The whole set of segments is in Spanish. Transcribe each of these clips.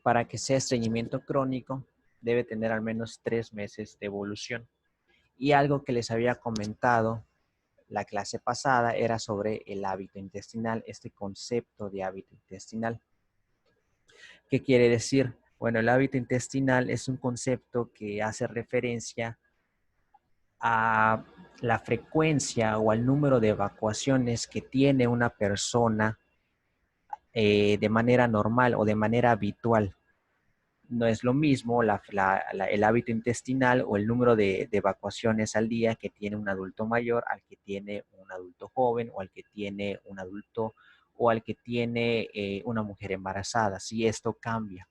Para que sea estreñimiento crónico, debe tener al menos 3 meses de evolución. Y algo que les había comentado la clase pasada era sobre el hábito intestinal, este concepto de hábito intestinal. ¿Qué quiere decir? Bueno, el hábito intestinal es un concepto que hace referencia a la frecuencia o al número de evacuaciones que tiene una persona de manera normal o de manera habitual. No es lo mismo el hábito intestinal o el número de evacuaciones al día que tiene un adulto mayor al que tiene un adulto joven o al que tiene un adulto o al que tiene una mujer embarazada. Si esto cambia.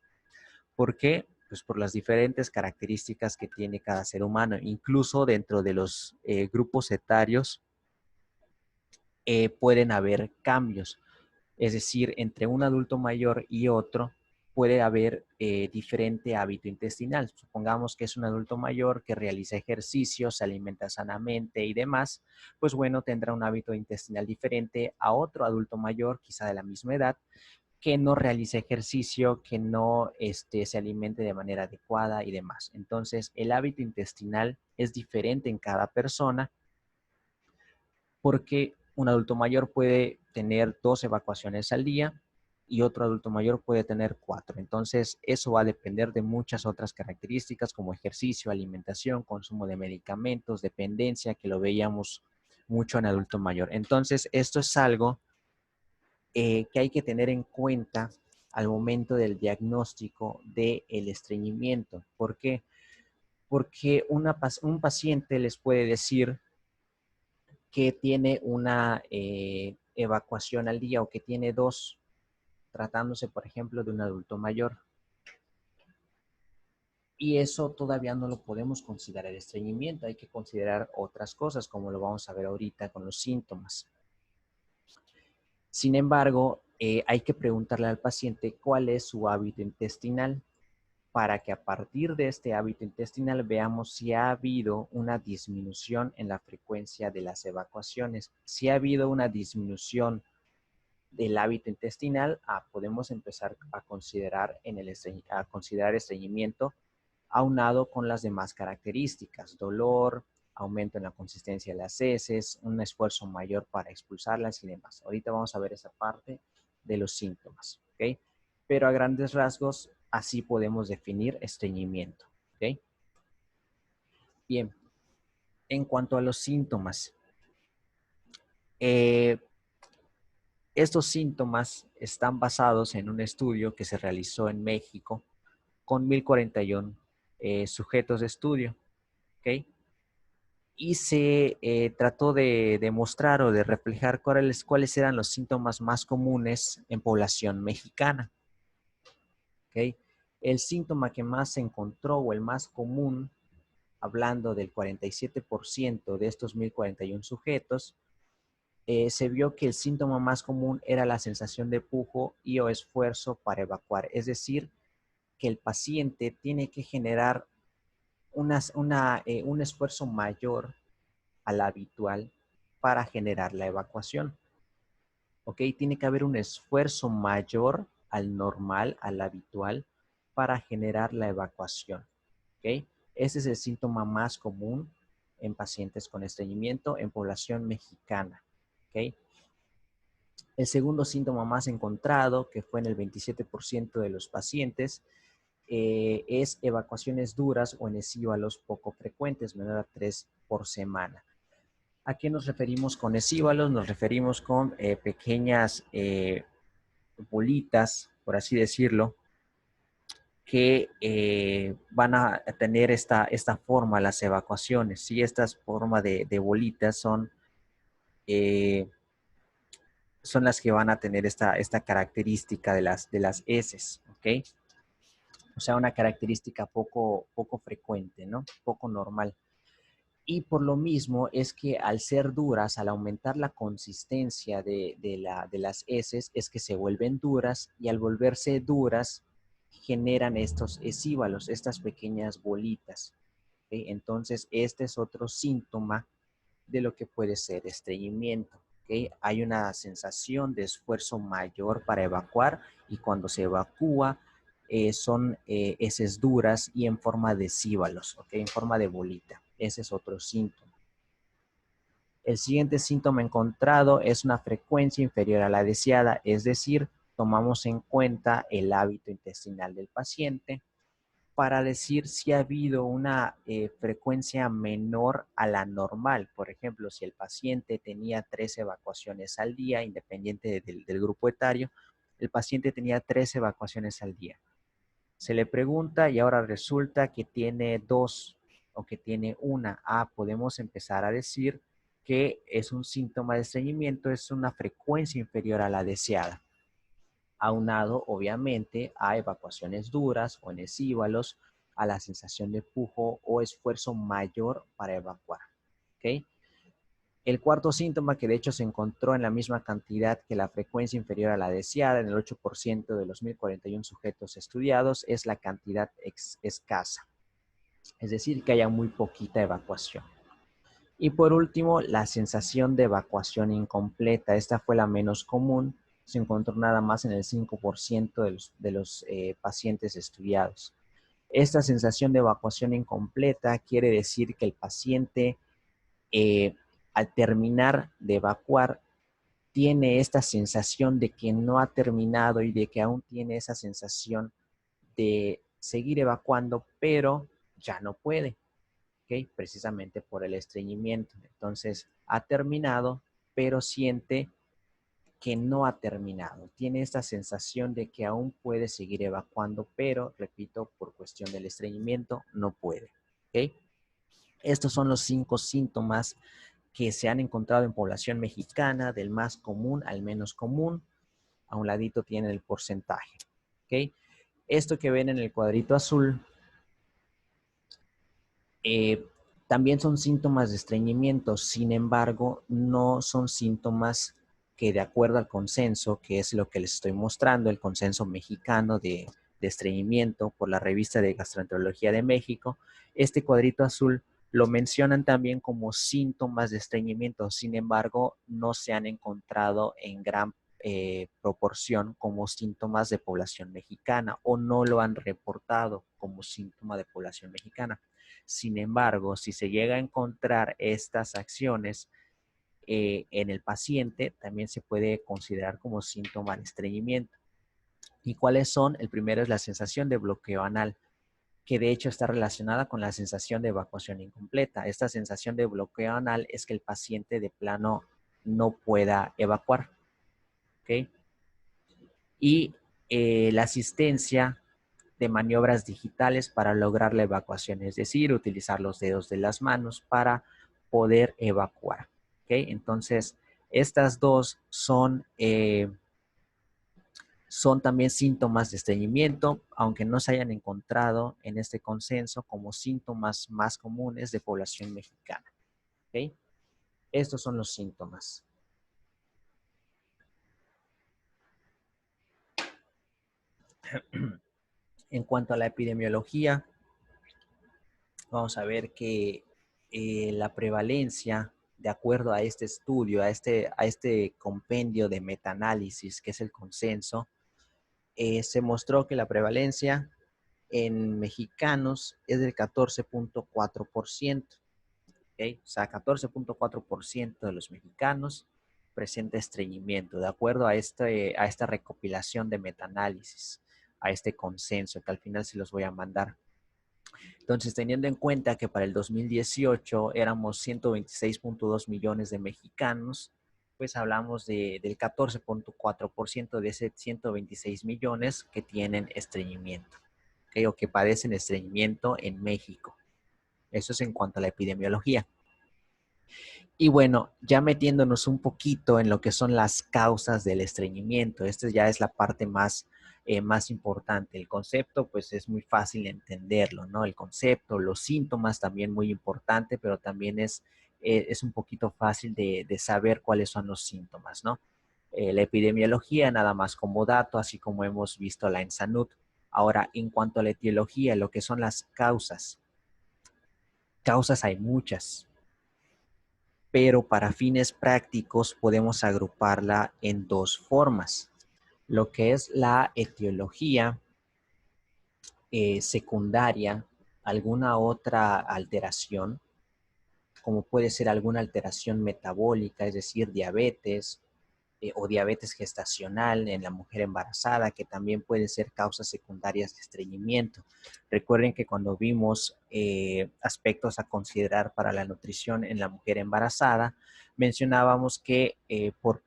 ¿Por qué? Pues por las diferentes características que tiene cada ser humano. Incluso dentro de los grupos etarios pueden haber cambios. Es decir, entre un adulto mayor y otro puede haber diferente hábito intestinal. Supongamos que es un adulto mayor que realiza ejercicio, se alimenta sanamente y demás, pues bueno, tendrá un hábito intestinal diferente a otro adulto mayor, quizá de la misma edad, que no realice ejercicio, que no se alimente de manera adecuada y demás. Entonces, el hábito intestinal es diferente en cada persona porque un adulto mayor puede tener 2 evacuaciones al día y otro adulto mayor puede tener 4. Entonces, eso va a depender de muchas otras características como ejercicio, alimentación, consumo de medicamentos, dependencia, que lo veíamos mucho en adulto mayor. Entonces, esto es algo que hay que tener en cuenta al momento del diagnóstico del estreñimiento. ¿Por qué? Porque un paciente les puede decir que tiene una evacuación al día o que tiene 2, tratándose, por ejemplo, de un adulto mayor. Y eso todavía no lo podemos considerar estreñimiento. Hay que considerar otras cosas, como lo vamos a ver ahorita con los síntomas. Sin embargo, hay que preguntarle al paciente cuál es su hábito intestinal para que a partir de este hábito intestinal veamos si ha habido una disminución en la frecuencia de las evacuaciones. Si ha habido una disminución del hábito intestinal, podemos empezar a considerar, a considerar estreñimiento aunado con las demás características: dolor, aumento en la consistencia de las heces, un esfuerzo mayor para expulsarlas y demás. Ahorita vamos a ver esa parte de los síntomas, ¿ok? Pero a grandes rasgos, así podemos definir estreñimiento, ¿ok? Bien, en cuanto a los síntomas, eh, estos síntomas están basados en un estudio que se realizó en México con 1041 sujetos de estudio, ¿ok? Y se trató de demostrar o de reflejar cuáles eran los síntomas más comunes en población mexicana, ¿ok? El síntoma que más se encontró o el más común, hablando del 47% de estos 1041 sujetos, se vio que el síntoma más común era la sensación de pujo y o esfuerzo para evacuar. Es decir, que el paciente tiene que generar un esfuerzo mayor al habitual para generar la evacuación. ¿Ok? Tiene que haber un esfuerzo mayor al normal, al habitual, para generar la evacuación. ¿Ok? Ese es el síntoma más común en pacientes con estreñimiento en población mexicana. ¿Ok? El segundo síntoma más encontrado, que fue en el 27% de los pacientes, es evacuaciones duras o enesívalos poco frecuentes, menor a 3 por semana. ¿A qué nos referimos con esívalos? Nos referimos con pequeñas bolitas, por así decirlo, que van a tener esta forma, las evacuaciones. ¿Sí? Estas formas de bolitas eh, son las que van a tener esta característica de las heces, ¿ok? O sea, una característica poco frecuente, ¿no? Poco normal. Y por lo mismo es que al ser duras, al aumentar la consistencia de las heces, es que se vuelven duras y al volverse duras generan estos esívalos, estas pequeñas bolitas. ¿Ok? Entonces, este es otro síntoma de lo que puede ser estreñimiento. ¿Ok? Hay una sensación de esfuerzo mayor para evacuar y cuando se evacúa, son heces duras y en forma de cíbalos, ¿ok? En forma de bolita. Ese es otro síntoma. El siguiente síntoma encontrado es una frecuencia inferior a la deseada, es decir, tomamos en cuenta el hábito intestinal del paciente para decir si ha habido una frecuencia menor a la normal. Por ejemplo, si el paciente tenía 3 evacuaciones al día, independiente del grupo etario, el paciente tenía 3 evacuaciones al día. Se le pregunta y ahora resulta que tiene 2 o que tiene una. Podemos empezar a decir que es un síntoma de estreñimiento, es una frecuencia inferior a la deseada. Aunado, obviamente, a evacuaciones duras o enesívalos, a la sensación de pujo o esfuerzo mayor para evacuar. ¿Okay? El cuarto síntoma, que de hecho se encontró en la misma cantidad que la frecuencia inferior a la deseada, en el 8% de los 1041 sujetos estudiados, es la cantidad escasa. Es decir, que haya muy poquita evacuación. Y por último, la sensación de evacuación incompleta. Esta fue la menos común. Se encontró nada más en el 5% de los pacientes estudiados. Esta sensación de evacuación incompleta quiere decir que el paciente al terminar de evacuar, tiene esta sensación de que no ha terminado y de que aún tiene esa sensación de seguir evacuando, pero ya no puede, ¿ok? Precisamente por el estreñimiento. Entonces, ha terminado, pero siente que no ha terminado. Tiene esta sensación de que aún puede seguir evacuando, pero, repito, por cuestión del estreñimiento, no puede, ¿ok? Estos son los 5 síntomas que se han encontrado en población mexicana, del más común al menos común. A un ladito tienen el porcentaje. ¿Okay? Esto que ven en el cuadrito azul también son síntomas de estreñimiento, sin embargo, no son síntomas que de acuerdo al consenso, que es lo que les estoy mostrando, el consenso mexicano de estreñimiento por la revista de Gastroenterología de México, este cuadrito azul lo mencionan también como síntomas de estreñimiento, sin embargo, no se han encontrado en gran proporción como síntomas de población mexicana o no lo han reportado como síntoma de población mexicana. Sin embargo, si se llega a encontrar estas acciones en el paciente, también se puede considerar como síntoma de estreñimiento. ¿Y cuáles son? El primero es la sensación de bloqueo anal, que de hecho está relacionada con la sensación de evacuación incompleta. Esta sensación de bloqueo anal es que el paciente de plano no pueda evacuar. ¿Okay? Y la asistencia de maniobras digitales para lograr la evacuación, es decir, utilizar los dedos de las manos para poder evacuar. ¿Okay? Entonces, estas dos son también síntomas de estreñimiento, aunque no se hayan encontrado en este consenso como síntomas más comunes de población mexicana. ¿Okay? Estos son los síntomas. En cuanto a la epidemiología, vamos a ver que la prevalencia, de acuerdo a este estudio, a este compendio de metaanálisis, que es el consenso, se mostró que la prevalencia en mexicanos es del 14.4%. ¿Okay? O sea, 14.4% de los mexicanos presenta estreñimiento, de acuerdo a esta recopilación de metaanálisis, a este consenso, que al final se los voy a mandar. Entonces, teniendo en cuenta que para el 2018 éramos 126.2 millones de mexicanos, pues hablamos del 14.4% de ese 126 millones que tienen estreñimiento, ¿okay? O que padecen estreñimiento en México. Eso es en cuanto a la epidemiología. Y bueno, ya metiéndonos un poquito en lo que son las causas del estreñimiento, esta ya es la parte más importante. El concepto, pues es muy fácil entenderlo, ¿no? El concepto, los síntomas también muy importante, pero también es un poquito fácil de saber cuáles son los síntomas, ¿no? La epidemiología, nada más como dato, así como hemos visto la ENSANUD. Ahora, en cuanto a la etiología, lo que son las causas hay muchas, pero para fines prácticos podemos agruparla en dos formas. Lo que es la etiología secundaria, alguna otra alteración, como puede ser alguna alteración metabólica, es decir, diabetes, o diabetes gestacional en la mujer embarazada, que también pueden ser causas secundarias de estreñimiento. Recuerden que cuando vimos aspectos a considerar para la nutrición en la mujer embarazada, mencionábamos que por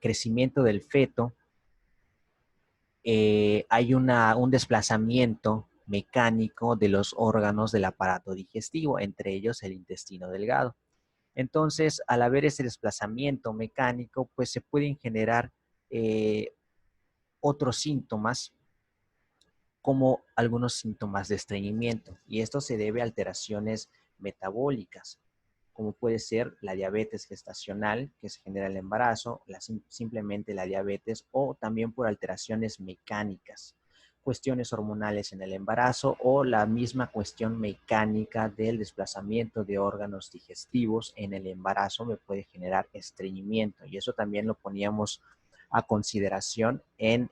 crecimiento del feto hay un desplazamiento mecánico de los órganos del aparato digestivo, entre ellos el intestino delgado. Entonces, al haber ese desplazamiento mecánico, pues se pueden generar eh, otros síntomas, como algunos síntomas de estreñimiento. Y esto se debe a alteraciones metabólicas, como puede ser la diabetes gestacional que se genera en el embarazo, simplemente la diabetes, o también por alteraciones mecánicas, cuestiones hormonales en el embarazo o la misma cuestión mecánica del desplazamiento de órganos digestivos en el embarazo me puede generar estreñimiento. Y eso también lo poníamos a consideración en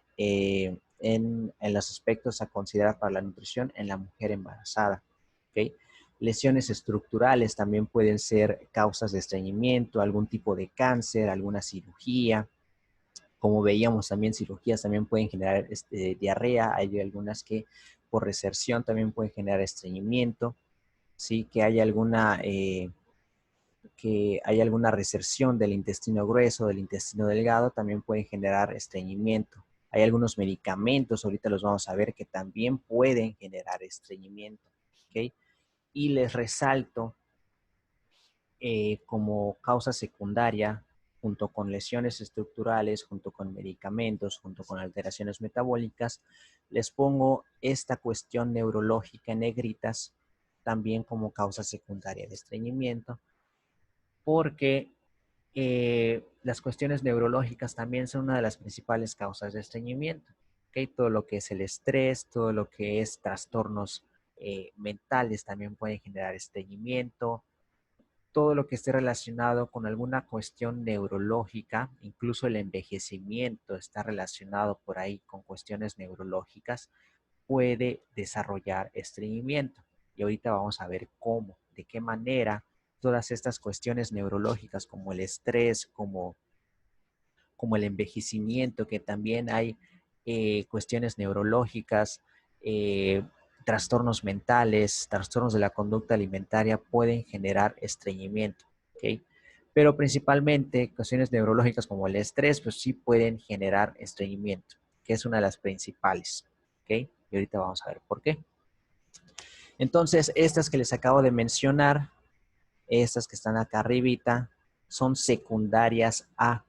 los aspectos a considerar para la nutrición en la mujer embarazada. ¿Okay? Lesiones estructurales también pueden ser causas de estreñimiento, algún tipo de cáncer, alguna cirugía. Como veíamos también, cirugías también pueden generar diarrea. Hay algunas que por reserción también pueden generar estreñimiento. ¿Sí? Que hay alguna reserción del intestino grueso, del intestino delgado, también pueden generar estreñimiento. Hay algunos medicamentos, ahorita los vamos a ver, que también pueden generar estreñimiento. ¿Okay? Y les resalto como causa secundaria, junto con lesiones estructurales, junto con medicamentos, junto con alteraciones metabólicas, les pongo esta cuestión neurológica en negritas, también como causa secundaria de estreñimiento, porque las cuestiones neurológicas también son una de las principales causas de estreñimiento. ¿Okay? Todo lo que es el estrés, todo lo que es trastornos mentales también pueden generar estreñimiento, todo lo que esté relacionado con alguna cuestión neurológica, incluso el envejecimiento está relacionado por ahí con cuestiones neurológicas, puede desarrollar estreñimiento. Y ahorita vamos a ver cómo, de qué manera todas estas cuestiones neurológicas como el estrés, como el envejecimiento, que también hay cuestiones neurológicas, eh, trastornos mentales, trastornos de la conducta alimentaria pueden generar estreñimiento. ¿Okay? Pero principalmente cuestiones neurológicas como el estrés, pues sí pueden generar estreñimiento, que es una de las principales. ¿Okay? Y ahorita vamos a ver por qué. Entonces, estas que les acabo de mencionar, estas que están acá arribita, son secundarias a,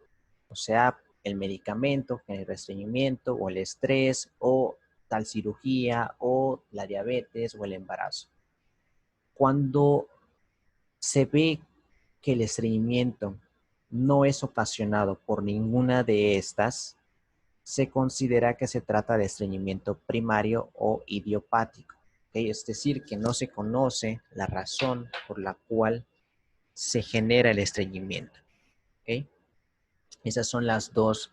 o sea, el medicamento genera estreñimiento o el estrés o tal cirugía o la diabetes o el embarazo. Cuando se ve que el estreñimiento no es ocasionado por ninguna de estas, se considera que se trata de estreñimiento primario o idiopático. ¿Okay? Es decir, que no se conoce la razón por la cual se genera el estreñimiento. ¿Okay? Esas son las dos,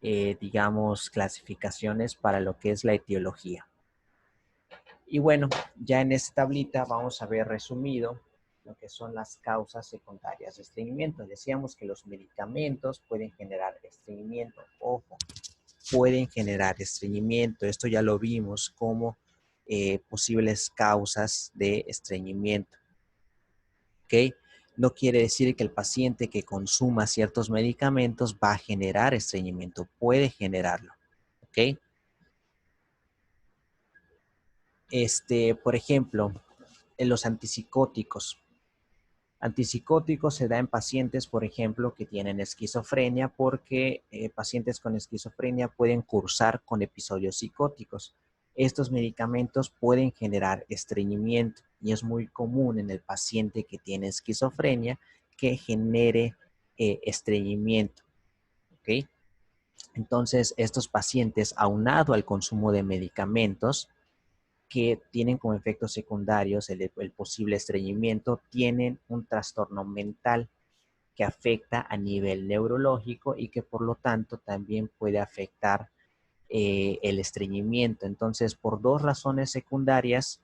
digamos, clasificaciones para lo que es la etiología. Y bueno, ya en esta tablita vamos a ver resumido lo que son las causas secundarias de estreñimiento. Decíamos que los medicamentos pueden generar estreñimiento. Ojo, pueden generar estreñimiento. Esto ya lo vimos como posibles causas de estreñimiento. ¿Ok? No quiere decir que el paciente que consuma ciertos medicamentos va a generar estreñimiento. Puede generarlo. ¿Ok? Por ejemplo, en los antipsicóticos. Antipsicóticos se da en pacientes, por ejemplo, que tienen esquizofrenia, porque pacientes con esquizofrenia pueden cursar con episodios psicóticos. Estos medicamentos pueden generar estreñimiento y es muy común en el paciente que tiene esquizofrenia que genere estreñimiento. ¿Okay? Entonces, estos pacientes, aunado al consumo de medicamentos, que tienen como efectos secundarios el posible estreñimiento, tienen un trastorno mental que afecta a nivel neurológico y que por lo tanto también puede afectar el estreñimiento. Entonces, por dos razones secundarias,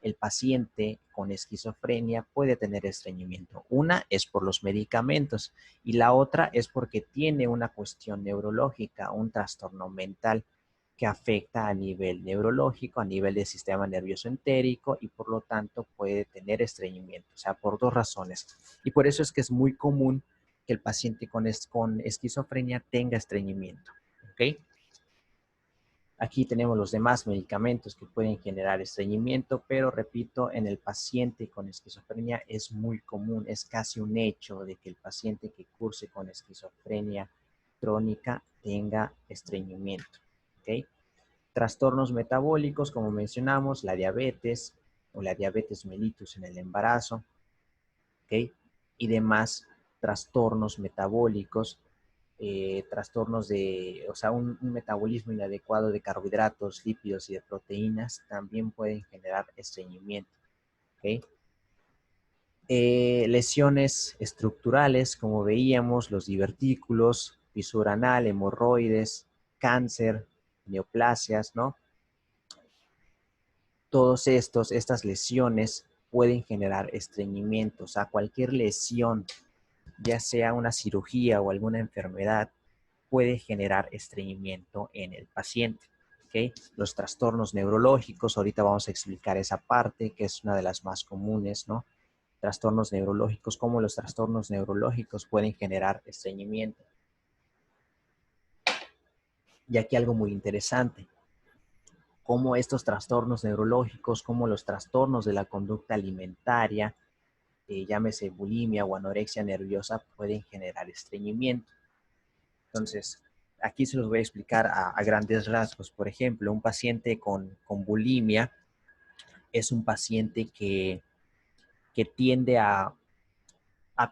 el paciente con esquizofrenia puede tener estreñimiento. Una es por los medicamentos y la otra es porque tiene una cuestión neurológica, un trastorno mental que afecta a nivel neurológico, a nivel del sistema nervioso entérico y por lo tanto puede tener estreñimiento, o sea, por dos razones. Y por eso es que es muy común que el paciente con esquizofrenia tenga estreñimiento. ¿Ok? Aquí tenemos los demás medicamentos que pueden generar estreñimiento, pero repito, en el paciente con esquizofrenia es muy común, es casi un hecho de que el paciente que curse con esquizofrenia crónica tenga estreñimiento. ¿Ok? Trastornos metabólicos, como mencionamos, la diabetes o la diabetes mellitus en el embarazo, ¿ok? Y demás trastornos metabólicos, trastornos de, o sea, un metabolismo inadecuado de carbohidratos, lípidos y de proteínas también pueden generar estreñimiento, ¿ok? Lesiones estructurales, como veíamos, los divertículos, fisura anal, hemorroides, cáncer, neoplasias, ¿no? Todos estas lesiones pueden generar estreñimiento, o sea, cualquier lesión, ya sea una cirugía o alguna enfermedad, puede generar estreñimiento en el paciente. ¿Okay? Los trastornos neurológicos, ahorita vamos a explicar esa parte, que es una de las más comunes, ¿no? Trastornos neurológicos, cómo los trastornos neurológicos pueden generar estreñimiento. Y aquí algo muy interesante, cómo estos trastornos neurológicos, como los trastornos de la conducta alimentaria, llámese bulimia o anorexia nerviosa, pueden generar estreñimiento. Entonces, aquí se los voy a explicar a grandes rasgos. Por ejemplo, un paciente con bulimia es un paciente que tiende a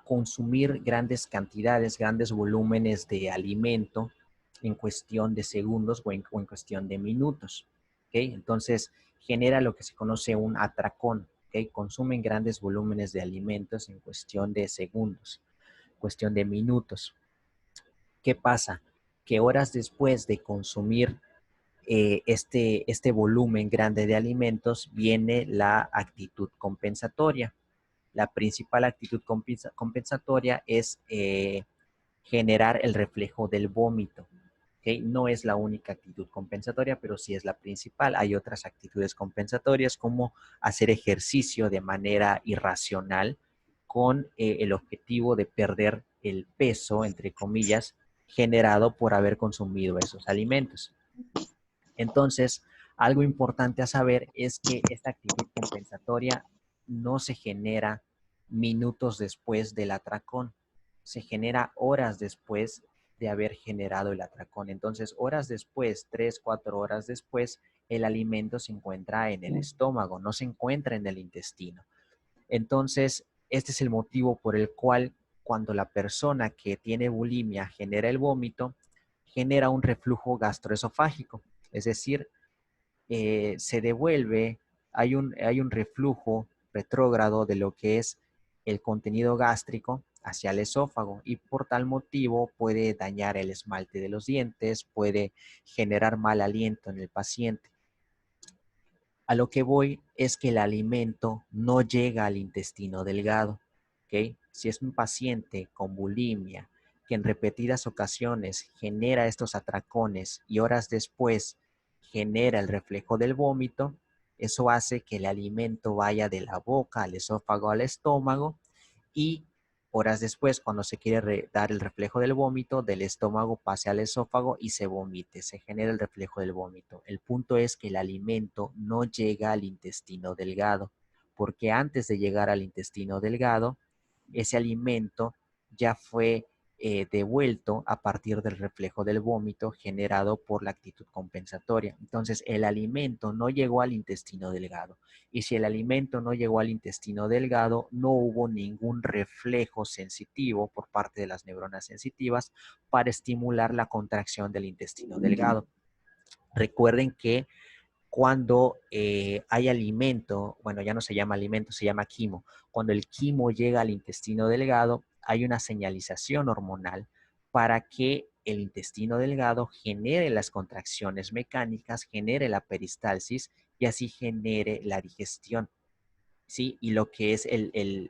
consumir grandes cantidades, grandes volúmenes de alimento en cuestión de segundos o en cuestión de minutos. ¿Okay? Entonces, genera lo que se conoce un atracón. ¿Okay? Consumen grandes volúmenes de alimentos en cuestión de segundos, cuestión de minutos. ¿Qué pasa? Que horas después de consumir este volumen grande de alimentos viene la actitud compensatoria. La principal actitud compensatoria es generar el reflejo del vómito. ¿Okay? No es la única actitud compensatoria, pero sí es la principal. Hay otras actitudes compensatorias como hacer ejercicio de manera irracional con el objetivo de perder el peso, entre comillas, generado por haber consumido esos alimentos. Entonces, algo importante a saber es que esta actitud compensatoria no se genera minutos después del atracón, se genera horas después de haber generado el atracón. Entonces, horas después, 3, 4 horas después, el alimento se encuentra en el estómago, no se encuentra en el intestino. Entonces, este es el motivo por el cual cuando la persona que tiene bulimia genera el vómito, genera un reflujo gastroesofágico, es decir, se devuelve, hay un reflujo retrógrado de lo que es el contenido gástrico hacia el esófago y por tal motivo puede dañar el esmalte de los dientes, puede generar mal aliento en el paciente. A lo que voy es que el alimento no llega al intestino delgado. ¿Okay? Si es un paciente con bulimia que en repetidas ocasiones genera estos atracones y horas después genera el reflejo del vómito, eso hace que el alimento vaya de la boca al esófago al estómago y horas después, cuando se quiere dar el reflejo del vómito, del estómago pase al esófago y se vomite, se genera el reflejo del vómito. El punto es que el alimento no llega al intestino delgado, porque antes de llegar al intestino delgado, ese alimento ya fue devuelto a partir del reflejo del vómito generado por la actitud compensatoria. Entonces, el alimento no llegó al intestino delgado. Y si el alimento no llegó al intestino delgado, no hubo ningún reflejo sensitivo por parte de las neuronas sensitivas para estimular la contracción del intestino delgado. Recuerden que cuando hay alimento, bueno, ya no se llama alimento, se llama quimo. Cuando el quimo llega al intestino delgado, hay una señalización hormonal para que el intestino delgado genere las contracciones mecánicas, genere la peristalsis y así genere la digestión. ¿Sí? Y lo que es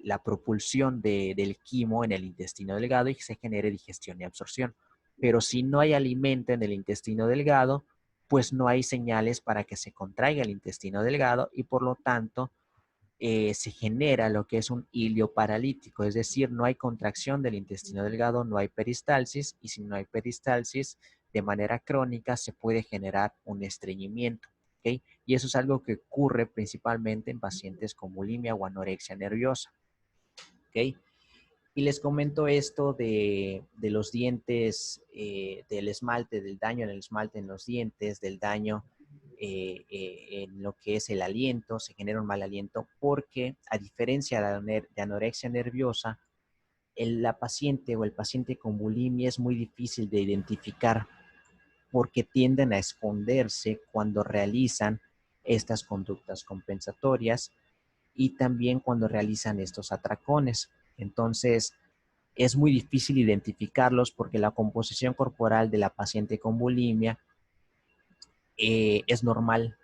la propulsión del quimo en el intestino delgado y se genere digestión y absorción. Pero si no hay alimento en el intestino delgado, pues no hay señales para que se contraiga el intestino delgado y por lo tanto se genera lo que es un hilio paralítico, es decir, no hay contracción del intestino delgado, no hay peristalsis y si no hay peristalsis, de manera crónica se puede generar un estreñimiento. ¿Okay? Y eso es algo que ocurre principalmente en pacientes con bulimia o anorexia nerviosa. ¿Okay? Y les comento esto de los dientes, del esmalte, del daño en el esmalte en los dientes, del daño en lo que es el aliento, se genera un mal aliento, porque a diferencia de anorexia nerviosa, la paciente o el paciente con bulimia es muy difícil de identificar porque tienden a esconderse cuando realizan estas conductas compensatorias y también cuando realizan estos atracones. Entonces, es muy difícil identificarlos porque la composición corporal de la paciente con bulimia es normal,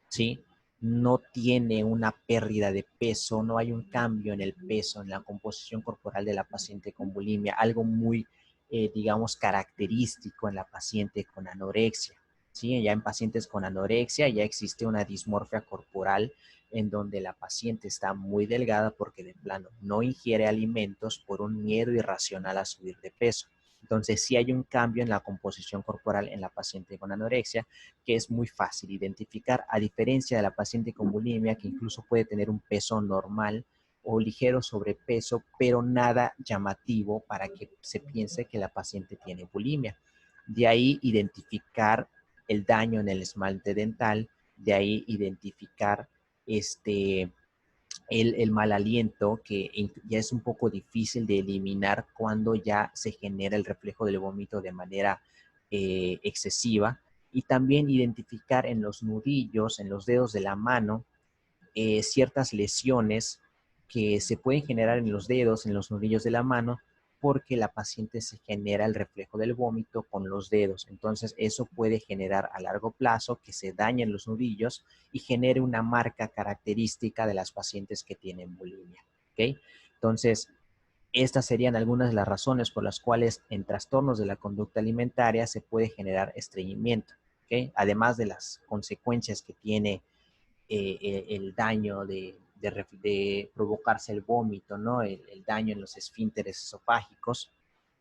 ¿sí? No tiene una pérdida de peso, no hay un cambio en el peso, en la composición corporal de la paciente con bulimia, algo muy, digamos, característico en la paciente con anorexia. ¿Sí? Ya en pacientes con anorexia ya existe una dismorfia corporal en donde la paciente está muy delgada porque de plano no ingiere alimentos por un miedo irracional a subir de peso. Entonces, sí hay un cambio en la composición corporal en la paciente con anorexia, que es muy fácil identificar, a diferencia de la paciente con bulimia, que incluso puede tener un peso normal o ligero sobrepeso, pero nada llamativo para que se piense que la paciente tiene bulimia. De ahí identificar el daño en el esmalte dental, de ahí identificar el mal aliento, que ya es un poco difícil de eliminar cuando ya se genera el reflejo del vómito de manera excesiva, y también identificar en los nudillos, en los dedos de la mano, ciertas lesiones que se pueden generar en los dedos, en los nudillos de la mano, porque la paciente se genera el reflejo del vómito con los dedos. Entonces, eso puede generar a largo plazo que se dañen los nudillos y genere una marca característica de las pacientes que tienen bulimia. ¿Okay? Entonces, estas serían algunas de las razones por las cuales en trastornos de la conducta alimentaria se puede generar estreñimiento. ¿Okay? Además de las consecuencias que tiene el daño de provocarse el vómito, ¿no? El daño en los esfínteres esofágicos,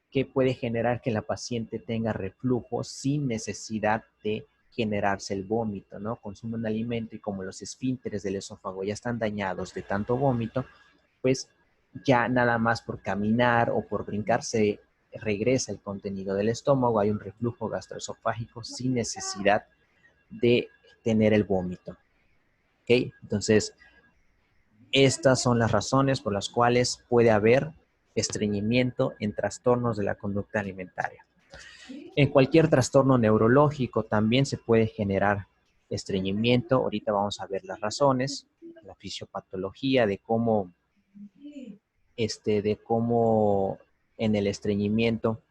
que puede generar que la paciente tenga reflujo sin necesidad de generarse el vómito, ¿no? Consume un alimento y como los esfínteres del esófago ya están dañados de tanto vómito, pues ya nada más por caminar o por brincarse regresa el contenido del estómago, hay un reflujo gastroesofágico sin necesidad de tener el vómito. ¿Okay? Entonces, estas son las razones por las cuales puede haber estreñimiento en trastornos de la conducta alimentaria. En cualquier trastorno neurológico también se puede generar estreñimiento. Ahorita vamos a ver las razones, la fisiopatología de cómo en el estreñimiento,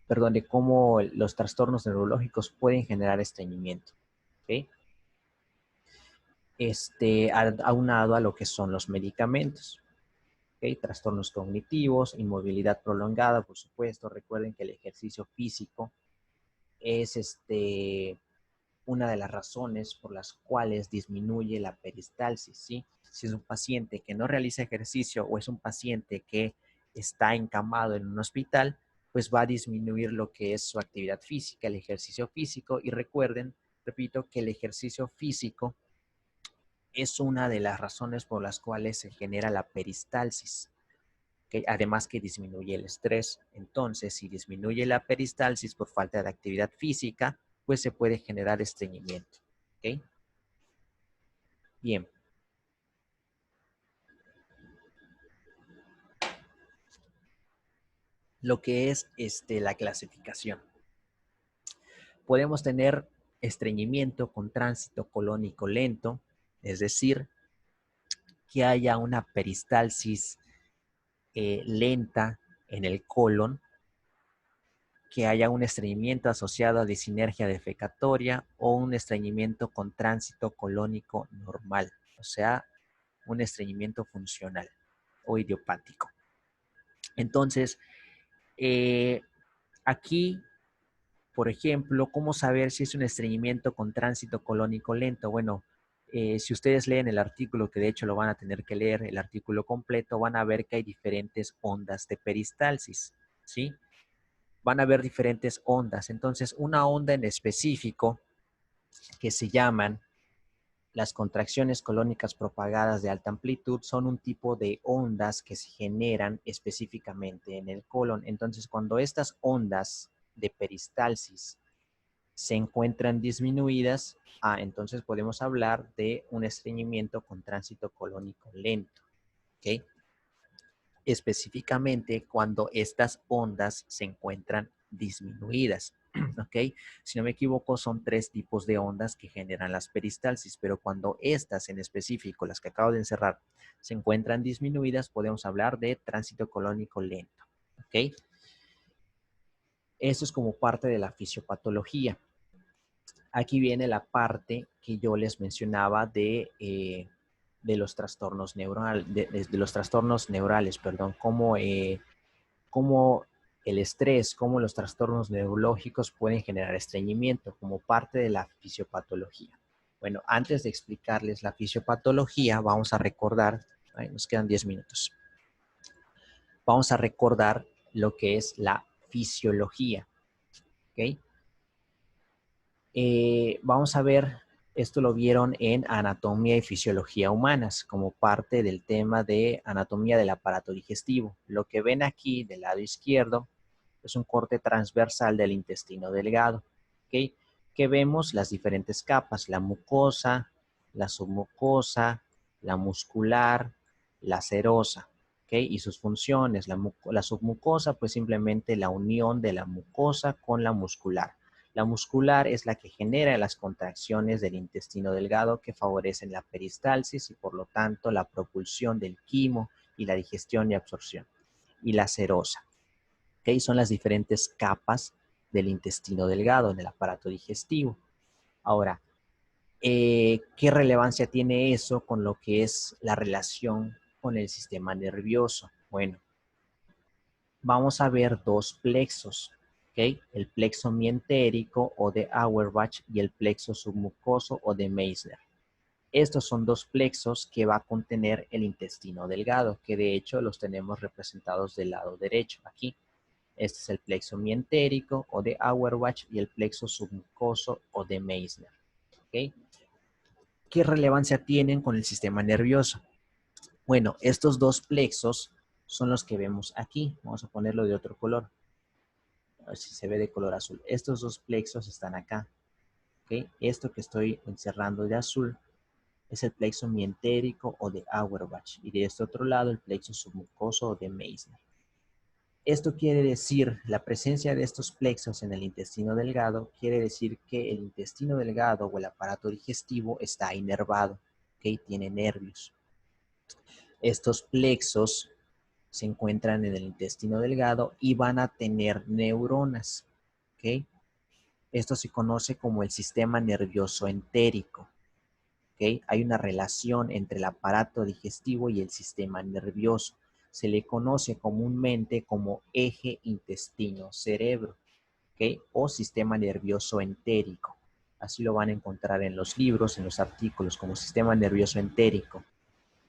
perdón, de cómo los trastornos neurológicos pueden generar estreñimiento. ¿Okay? Aunado a lo que son los medicamentos. ¿Okay? Trastornos cognitivos, inmovilidad prolongada, por supuesto. Recuerden que el ejercicio físico es una de las razones por las cuales disminuye la peristalsis, ¿sí? Si es un paciente que no realiza ejercicio o es un paciente que está encamado en un hospital, pues va a disminuir lo que es su actividad física, el ejercicio físico. Y recuerden, repito, que el ejercicio físico es una de las razones por las cuales se genera la peristalsis, que además que disminuye el estrés. Entonces, si disminuye la peristalsis por falta de actividad física, pues se puede generar estreñimiento. ¿Okay? Bien. Lo que es la clasificación. Podemos tener estreñimiento con tránsito colónico lento, es decir, que haya una peristalsis lenta en el colon, que haya un estreñimiento asociado a disinergia defecatoria o un estreñimiento con tránsito colónico normal, o sea, un estreñimiento funcional o idiopático. Entonces, aquí, por ejemplo, ¿cómo saber si es un estreñimiento con tránsito colónico lento? Bueno, si ustedes leen el artículo, que de hecho lo van a tener que leer, el artículo completo, van a ver que hay diferentes ondas de peristalsis, ¿sí? Van a ver diferentes ondas. Entonces, una onda en específico que se llaman las contracciones colónicas propagadas de alta amplitud son un tipo de ondas que se generan específicamente en el colon. Entonces, cuando estas ondas de peristalsis se encuentran disminuidas, entonces podemos hablar de un estreñimiento con tránsito colónico lento. ¿Ok? Específicamente cuando estas ondas se encuentran disminuidas. ¿Ok? Si no me equivoco, son 3 tipos de ondas que generan las peristalsis, pero cuando estas en específico, las que acabo de encerrar, se encuentran disminuidas, podemos hablar de tránsito colónico lento. ¿Ok? Eso es como parte de la fisiopatología. Aquí viene la parte que yo les mencionaba de los trastornos neurales, perdón, cómo el estrés, cómo los trastornos neurológicos pueden generar estreñimiento como parte de la fisiopatología. Bueno, antes de explicarles la fisiopatología, vamos a recordar, nos quedan 10 minutos, vamos a recordar lo que es la fisiología, ¿ok? Vamos a ver, esto lo vieron en anatomía y fisiología humanas como parte del tema de anatomía del aparato digestivo. Lo que ven aquí del lado izquierdo es un corte transversal del intestino delgado, ¿ok? Que vemos las diferentes capas, la mucosa, la submucosa, la muscular, la serosa, ¿ok? Y sus funciones, la submucosa, pues simplemente la unión de la mucosa con la muscular. La muscular es la que genera las contracciones del intestino delgado que favorecen la peristalsis y por lo tanto la propulsión del quimo y la digestión y absorción. Y la serosa, ¿ok? Son las diferentes capas del intestino delgado en el aparato digestivo. Ahora, ¿qué relevancia tiene eso con lo que es la relación con el sistema nervioso? Bueno, vamos a ver 2 plexos, ¿ok? El plexo mientérico o de Auerbach y el plexo submucoso o de Meissner. Estos son 2 plexos que va a contener el intestino delgado, que de hecho los tenemos representados del lado derecho, aquí. Este es el plexo mientérico o de Auerbach y el plexo submucoso o de Meissner, ¿ok? ¿Qué relevancia tienen con el sistema nervioso? Bueno, estos 2 plexos son los que vemos aquí. Vamos a ponerlo de otro color. A ver si se ve de color azul. Estos 2 plexos están acá. ¿Okay? Esto que estoy encerrando de azul es el plexo mientérico o de Auerbach. Y de este otro lado el plexo submucoso o de Meissner. Esto quiere decir, la presencia de estos plexos en el intestino delgado quiere decir que el intestino delgado o el aparato digestivo está inervado, ¿okay? Tiene nervios. Estos plexos se encuentran en el intestino delgado y van a tener neuronas, ¿ok? Esto se conoce como el sistema nervioso entérico, ¿ok? Hay una relación entre el aparato digestivo y el sistema nervioso. Se le conoce comúnmente como eje intestino-cerebro, ¿ok? O sistema nervioso entérico. Así lo van a encontrar en los libros, en los artículos, como sistema nervioso entérico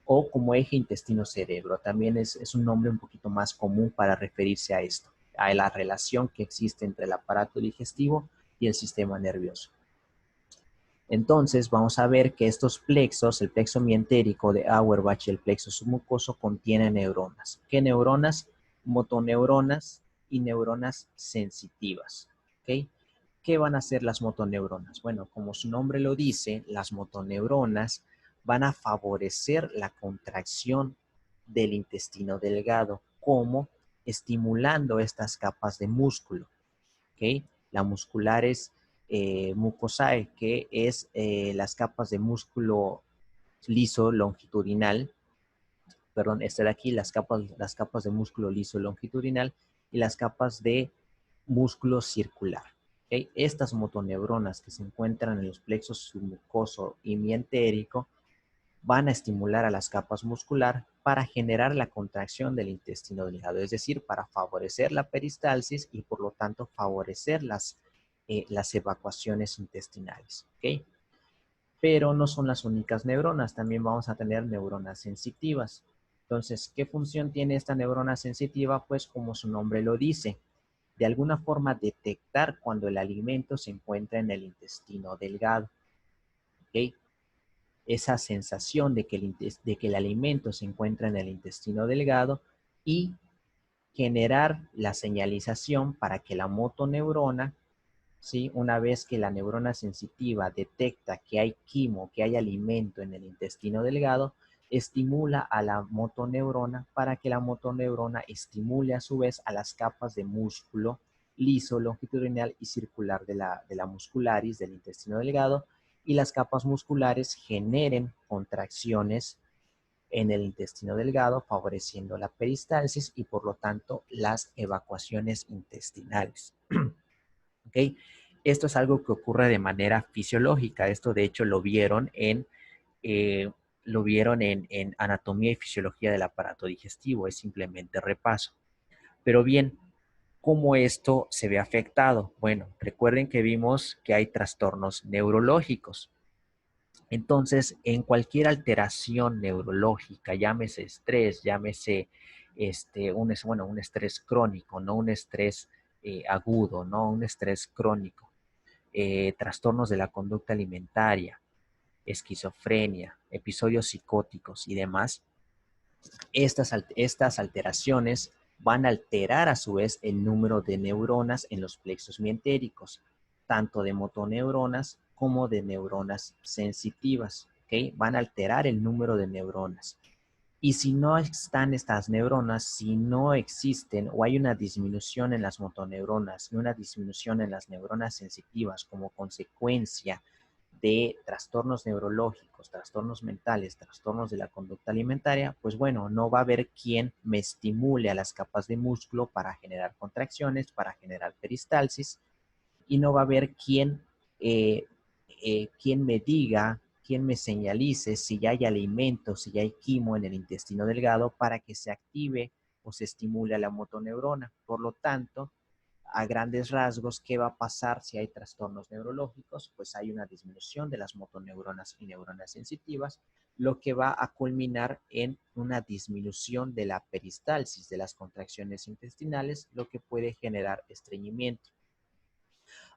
o como eje intestino-cerebro. También es un nombre un poquito más común para referirse a esto, a la relación que existe entre el aparato digestivo y el sistema nervioso. Entonces vamos a ver que estos plexos, el plexo mientérico de Auerbach y el plexo submucoso, contienen neuronas. ¿Qué neuronas? Motoneuronas y neuronas sensitivas. ¿Ok? ¿Qué van a hacer las motoneuronas? Bueno, como su nombre lo dice, las motoneuronas van a favorecer la contracción del intestino delgado, como estimulando estas capas de músculo. ¿Ok? La muscular es mucosae, que es las capas de músculo liso longitudinal, perdón, este de aquí, las capas de músculo liso longitudinal y las capas de músculo circular. ¿Okay? Estas motoneuronas que se encuentran en los plexos submucoso y mientérico van a estimular a las capas muscular para generar la contracción del intestino delgado, es decir, para favorecer la peristalsis y por lo tanto favorecer las evacuaciones intestinales. ¿Okay? Pero no son las únicas neuronas, también vamos a tener neuronas sensitivas. Entonces, ¿qué función tiene esta neurona sensitiva? Pues como su nombre lo dice, de alguna forma detectar cuando el alimento se encuentra en el intestino delgado. ¿Okay? Esa sensación de que el alimento se encuentra en el intestino delgado y generar la señalización para que la motoneurona, ¿sí? Una vez que la neurona sensitiva detecta que hay quimo, que hay alimento en el intestino delgado, estimula a la motoneurona para que la motoneurona estimule a su vez a las capas de músculo liso, longitudinal y circular de la muscularis del intestino delgado, y las capas musculares generen contracciones en el intestino delgado, favoreciendo la peristalsis y por lo tanto las evacuaciones intestinales. ¿Okay? Esto es algo que ocurre de manera fisiológica. Esto de hecho lo vieron en anatomía y fisiología del aparato digestivo. Es simplemente repaso. Pero bien, ¿cómo esto se ve afectado? Bueno, recuerden que vimos que hay trastornos neurológicos. Entonces, en cualquier alteración neurológica, llámese estrés, llámese un estrés crónico, no un estrés agudo, no un estrés crónico, trastornos de la conducta alimentaria, esquizofrenia, episodios psicóticos y demás, estas alteraciones van a alterar a su vez el número de neuronas en los plexos mientéricos, tanto de motoneuronas como de neuronas sensitivas. ¿Okay? Van a alterar el número de neuronas. Y si no están estas neuronas, si no existen o hay una disminución en las motoneuronas y una disminución en las neuronas sensitivas como consecuencia de trastornos neurológicos, trastornos mentales, trastornos de la conducta alimentaria, pues bueno, no va a haber quien me estimule a las capas de músculo para generar contracciones, para generar peristalsis, y no va a haber quien me diga, quien me señalice si ya hay alimento, si ya hay quimo en el intestino delgado para que se active o se estimule a la motoneurona. Por lo tanto, a grandes rasgos, ¿qué va a pasar si hay trastornos neurológicos? Pues hay una disminución de las motoneuronas y neuronas sensitivas, lo que va a culminar en una disminución de la peristalsis, de las contracciones intestinales, lo que puede generar estreñimiento.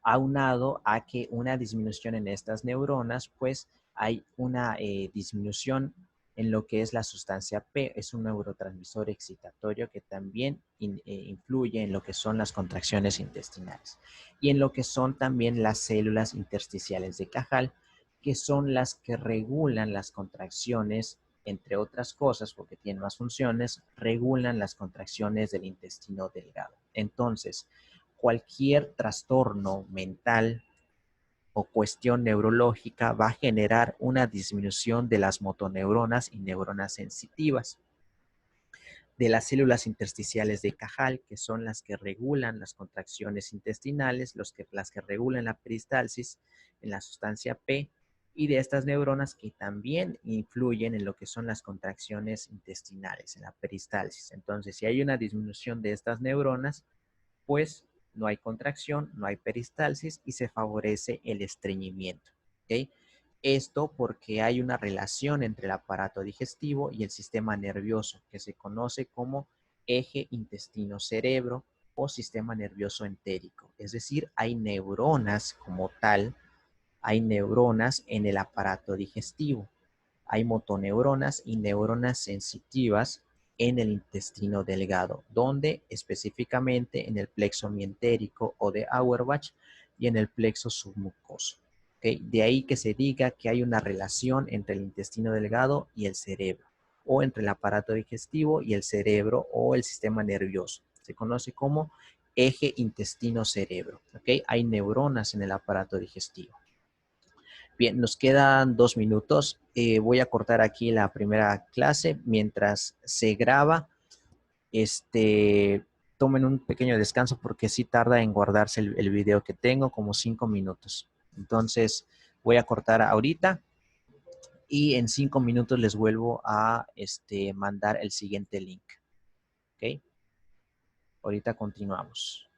Aunado a que una disminución en estas neuronas, pues hay una disminución en lo que es la sustancia P, es un neurotransmisor excitatorio que también influye en lo que son las contracciones intestinales y en lo que son también las células intersticiales de Cajal, que son las que regulan las contracciones, entre otras cosas, porque tienen más funciones, regulan las contracciones del intestino delgado. Entonces, cualquier trastorno mental o cuestión neurológica va a generar una disminución de las motoneuronas y neuronas sensitivas, de las células intersticiales de Cajal, que son las que regulan las contracciones intestinales, las que regulan la peristalsis en la sustancia P, y de estas neuronas que también influyen en lo que son las contracciones intestinales, en la peristalsis. Entonces, si hay una disminución de estas neuronas, pues no hay contracción, no hay peristalsis y se favorece el estreñimiento. ¿Okay? Esto porque hay una relación entre el aparato digestivo y el sistema nervioso, que se conoce como eje intestino-cerebro o sistema nervioso entérico. Es decir, hay neuronas como tal, hay neuronas en el aparato digestivo. Hay motoneuronas y neuronas sensitivas en el intestino delgado, donde específicamente en el plexo mientérico o de Auerbach y en el plexo submucoso. ¿Okay? De ahí que se diga que hay una relación entre el intestino delgado y el cerebro, o entre el aparato digestivo y el cerebro o el sistema nervioso. Se conoce como eje intestino-cerebro. ¿Okay? Hay neuronas en el aparato digestivo. Bien, nos quedan 2 minutos. Voy a cortar aquí la primera clase mientras se graba. Este, tomen un pequeño descanso porque sí tarda en guardarse el video que tengo, como 5 minutos. Entonces voy a cortar ahorita y en 5 minutos les vuelvo a mandar el siguiente link. ¿Ok? Ahorita continuamos.